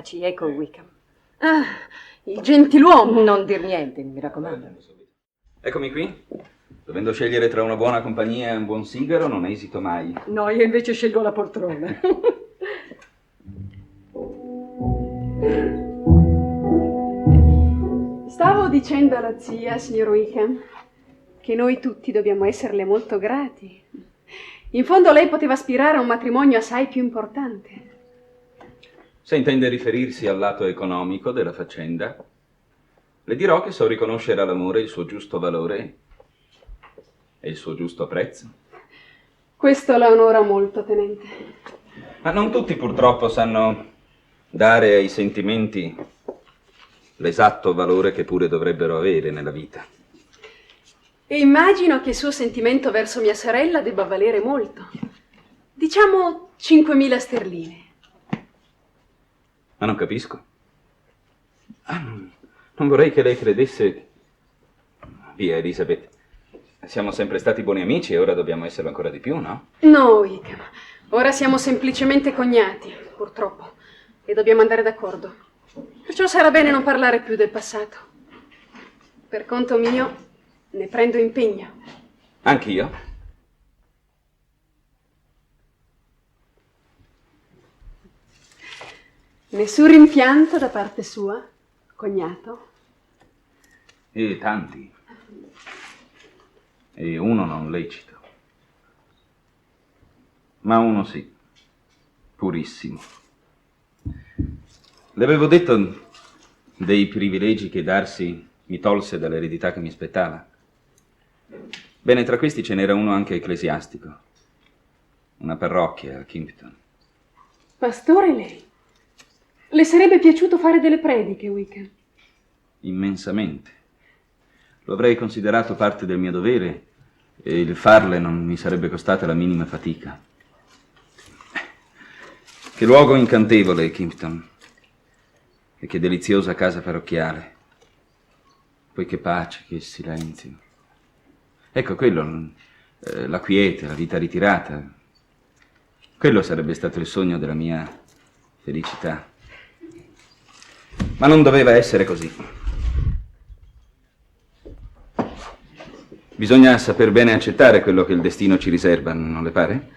Eccoci, ecco Wickham. Ah, il gentiluomo. Non dir niente, mi raccomando. Eccomi qui. Dovendo scegliere tra una buona compagnia e un buon sigaro, non esito mai. No, io invece scelgo la poltrona. Stavo dicendo alla zia, signor Wickham, che noi tutti dobbiamo esserle molto grati. In fondo lei poteva aspirare a un matrimonio assai più importante. Se intende riferirsi al lato economico della faccenda, le dirò che so riconoscere all'amore il suo giusto valore e il suo giusto prezzo. Questo la onora molto, tenente. Ma non tutti purtroppo sanno dare ai sentimenti l'esatto valore che pure dovrebbero avere nella vita. E immagino che il suo sentimento verso mia sorella debba valere molto. Diciamo 5.000 sterline. Ma non capisco. Non vorrei che lei credesse... Via, Elizabeth. Siamo sempre stati buoni amici e ora dobbiamo esserlo ancora di più, no? No, Wickham. Ora siamo semplicemente cognati, purtroppo. E dobbiamo andare d'accordo. Perciò sarà bene non parlare più del passato. Per conto mio, ne prendo impegno. Anch'io? Nessun rimpianto da parte sua, cognato? E tanti. E uno non lecito. Ma uno sì. Purissimo. Le avevo detto dei privilegi che darsi mi tolse dall'eredità che mi spettava. Bene, tra questi ce n'era uno anche ecclesiastico. Una parrocchia a Kimpton. Pastore lei? Le sarebbe piaciuto fare delle prediche, Wickham? Immensamente. Lo avrei considerato parte del mio dovere e il farle non mi sarebbe costata la minima fatica. Che luogo incantevole, Kimpton. E che deliziosa casa parrocchiale. Poi che pace, che silenzio. Ecco, quello, la quiete, la vita ritirata. Quello sarebbe stato il sogno della mia felicità. Ma non doveva essere così. Bisogna saper bene accettare quello che il destino ci riserva, non le pare?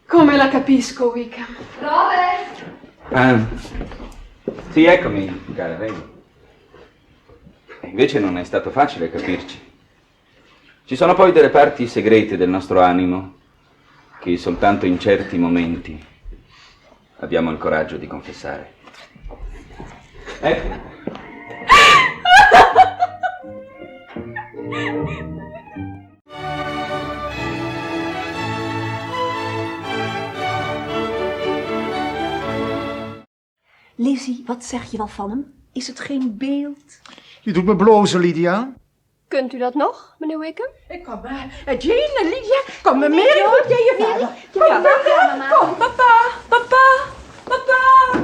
Come la capisco, Wickham? Robert! Ah, sì, eccomi, cara, vengo. Invece non è stato facile capirci. Ci sono poi delle parti segrete del nostro animo che soltanto in certi momenti abbiamo il coraggio di confessare. Ecco. Lizzy, wat zeg je wel van hem? Is het geen beeld? Je doet me blozen, Lydia. Kunt u dat nog, meneer Wickham? Kom maar, Jane en Lydia, kom maar mee. Goed, jij je vader. Kom maar, kom, papa, papa, papa.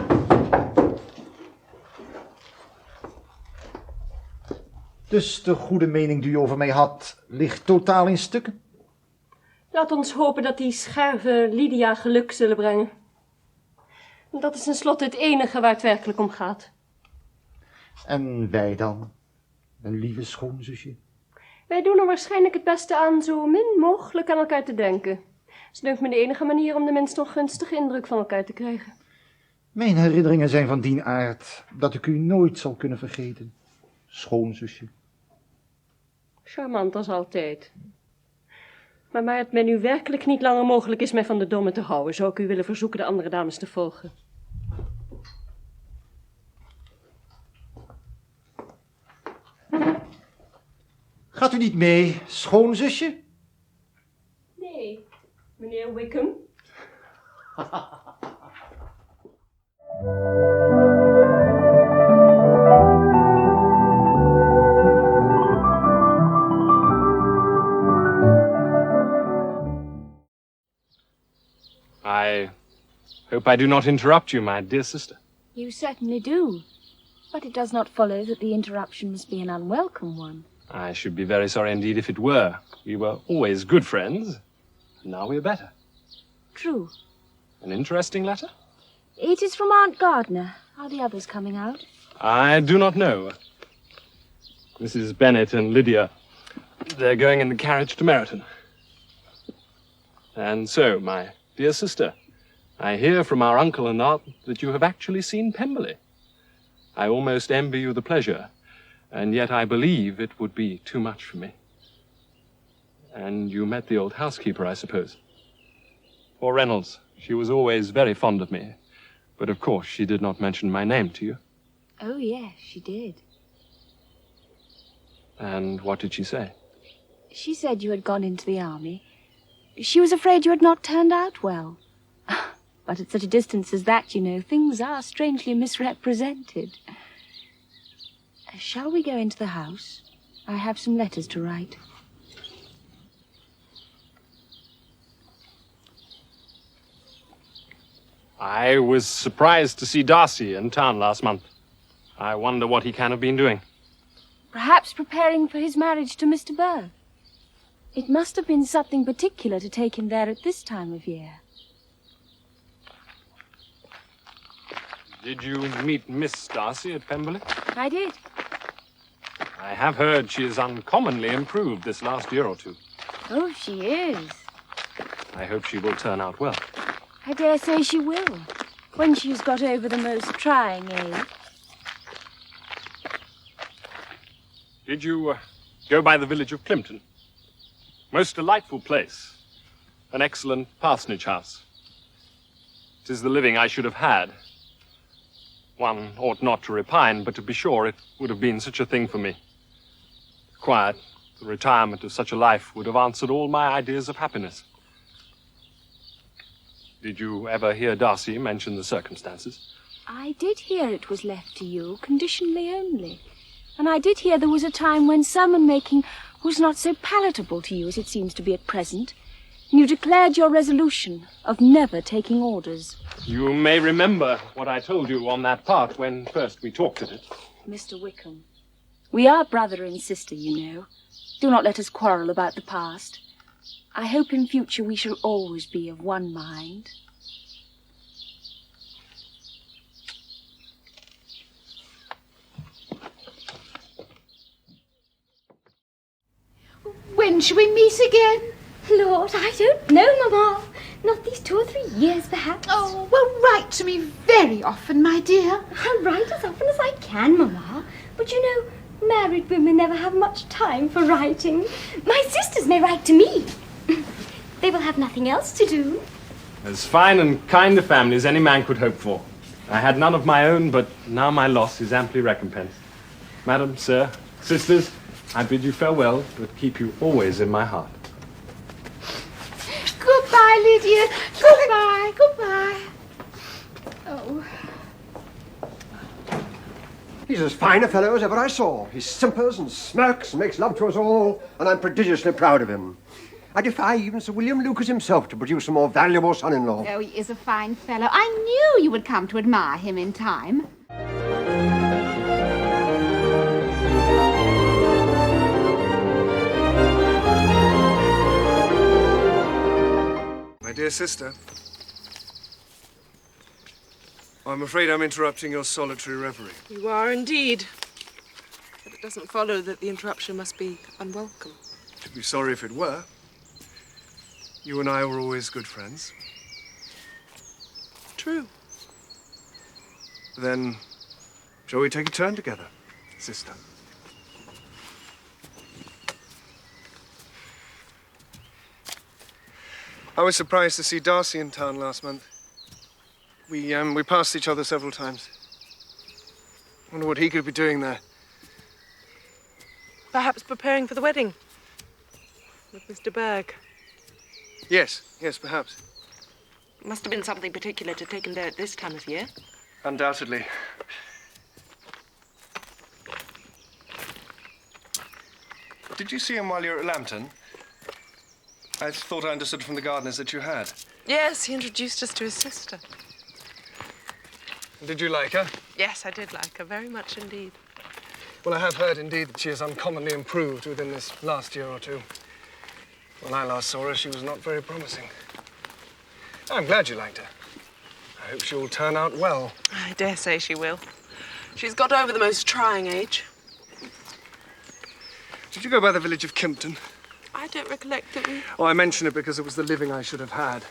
Dus de goede mening die u over mij had, ligt totaal in stukken? Laat ons hopen dat die scherven Lydia geluk zullen brengen. Dat is tenslotte het enige waar het werkelijk om gaat. En wij dan? Mijn lieve schoonzusje? Wij doen er waarschijnlijk het beste aan zo min mogelijk aan elkaar te denken. Dat dunkt me de enige manier om de minst ongunstige indruk van elkaar te krijgen. Mijn herinneringen zijn van die aard dat ik u nooit zal kunnen vergeten. Schoonzusje. Charmant als altijd. Maar het mij nu werkelijk niet langer mogelijk is mij van de domme te houden, zou ik u willen verzoeken de andere dames te volgen. Gaat u niet mee, schoonzusje? Nee, meneer Wickham. I hope I do not interrupt you, my dear sister. You certainly do. But it does not follow that the interruption must be an unwelcome one. I should be very sorry indeed if it were. We were always good friends, and now we are better. True. An interesting letter? It is from Aunt Gardner. Are the others coming out? I do not know. Mrs. Bennet and Lydia, they're going in the carriage to Meryton. And so, my dear sister, I hear from our uncle and aunt that you have actually seen Pemberley. I almost envy you the pleasure, and yet I believe it would be too much for me. And you met the old housekeeper, I suppose? Poor Reynolds, she was always very fond of me, but of course she did not mention my name to you. Oh, yes, she did. And what did she say? She said you had gone into the army. She was afraid you had not turned out well. But at such a distance as that, you know, things are strangely misrepresented. Shall we go into the house? I have some letters to write. I was surprised to see Darcy in town last month. I wonder what he can have been doing. Perhaps preparing for his marriage to Mr. Burr. It must have been something particular to take him there at this time of year. Did you meet Miss Darcy at Pemberley? I did. I have heard she is uncommonly improved this last year or two. Oh, she is. I hope she will turn out well. I dare say she will, when she's got over the most trying age. Did you go by the village of Plimpton? Most delightful place. An excellent parsonage house. 'Tis the living I should have had. One ought not to repine, but to be sure it would have been such a thing for me. The quiet, the retirement of such a life would have answered all my ideas of happiness. Did you ever hear Darcy mention the circumstances? I did hear it was left to you, conditionally only. And I did hear there was a time when sermon-making was not so palatable to you as it seems to be at present. And you declared your resolution of never taking orders. You may remember what I told you on that part when first we talked of it. Mr. Wickham, we are brother and sister, you know. Do not let us quarrel about the past. I hope in future we shall always be of one mind. When shall we meet again? Lord, I don't know, Mamma. Not these 2 or 3 years, perhaps. Oh, well, write to me very often, my dear. I'll write as often as I can, Mamma. But you know, married women never have much time for writing. My sisters may write to me. They will have nothing else to do. As fine and kind a family as any man could hope for. I had none of my own, but now my loss is amply recompensed. Madam, sir, sisters, I bid you farewell, but keep you always in my heart. Goodbye, Lydia. Goodbye, goodbye. Oh. He's as fine a fellow as ever I saw. He simpers and smirks and makes love to us all, and I'm prodigiously proud of him. I defy even Sir William Lucas himself to produce a more valuable son-in-law. Oh, he is a fine fellow. I knew you would come to admire him in time. My dear sister, I'm afraid I'm interrupting your solitary reverie. You are indeed. But it doesn't follow that the interruption must be unwelcome. I'd be sorry if it were. You and I were always good friends. True. Then, shall we take a turn together, sister? I was surprised to see Darcy in town last month. We passed each other several times. Wonder what he could be doing there. Perhaps preparing for the wedding with Mr. Berg. Yes, perhaps. Must have been something particular to take him there at this time of year. Undoubtedly. Did you see him while you were at Lambton? I thought I understood from the gardeners that you had. Yes, he introduced us to his sister. Did you like her? Yes, I did like her very much indeed. Well, I have heard indeed that she has uncommonly improved within this last year or two. When I last saw her, she was not very promising. I'm glad you liked her. I hope she'll turn out well. I dare say she will. She's got over the most trying age. Did you go by the village of Kimpton? I don't recollect that we... Oh, I mention it because it was the living I should have had.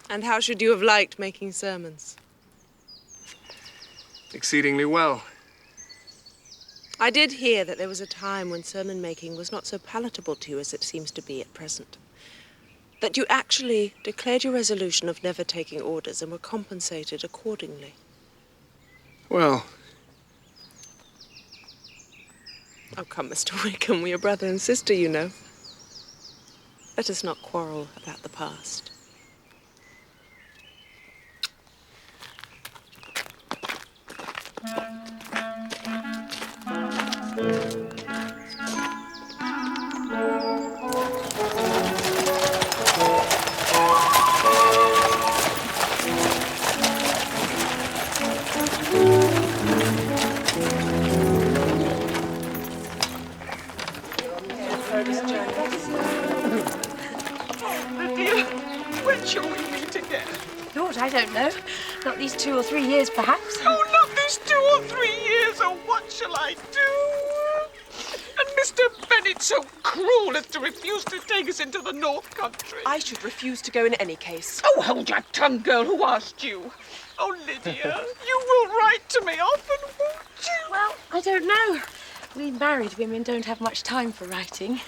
And how should you have liked making sermons? Exceedingly well. I did hear that there was a time when sermon making was not so palatable to you as it seems to be at present. That you actually declared your resolution of never taking orders and were compensated accordingly. Well... Oh, come, Mr. Wickham, we're brother and sister, you know. Let us not quarrel about the past. When shall we meet again? Lord, I don't know. Not these 2 or 3 years, perhaps. Oh, not these 2 or 3 years, oh, what shall I do? And Mr. Bennet so cruel as to refuse to take us into the North Country. I should refuse to go in any case. Oh, hold your tongue, girl. Who asked you? Oh, Lydia, you will write to me often, won't you? Well, I don't know. We married women don't have much time for writing.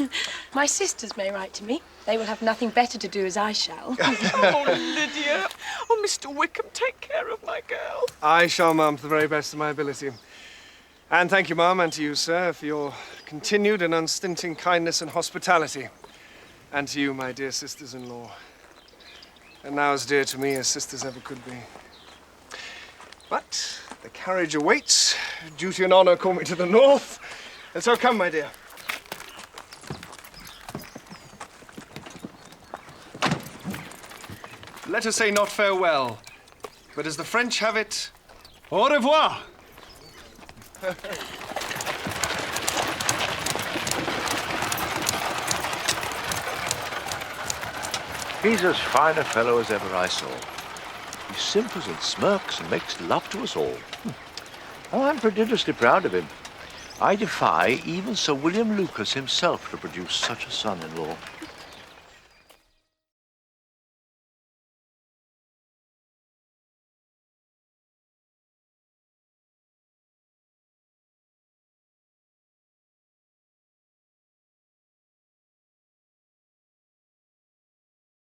My sisters may write to me. They will have nothing better to do, as I shall. Oh, Lydia. Oh, Mr. Wickham, take care of my girl. I shall, ma'am, to the very best of my ability. And thank you, ma'am, and to you, sir, for your continued and unstinting kindness and hospitality. And to you, my dear sisters-in-law. And now as dear to me as sisters ever could be. But the carriage awaits. Duty and honor call me to the north. And so come, my dear. Let us say not farewell, but as the French have it, au revoir. He's as fine a fellow as ever I saw. He simpers and smirks and makes love to us all. I'm prodigiously proud of him. I defy even Sir William Lucas himself to produce such a son-in-law.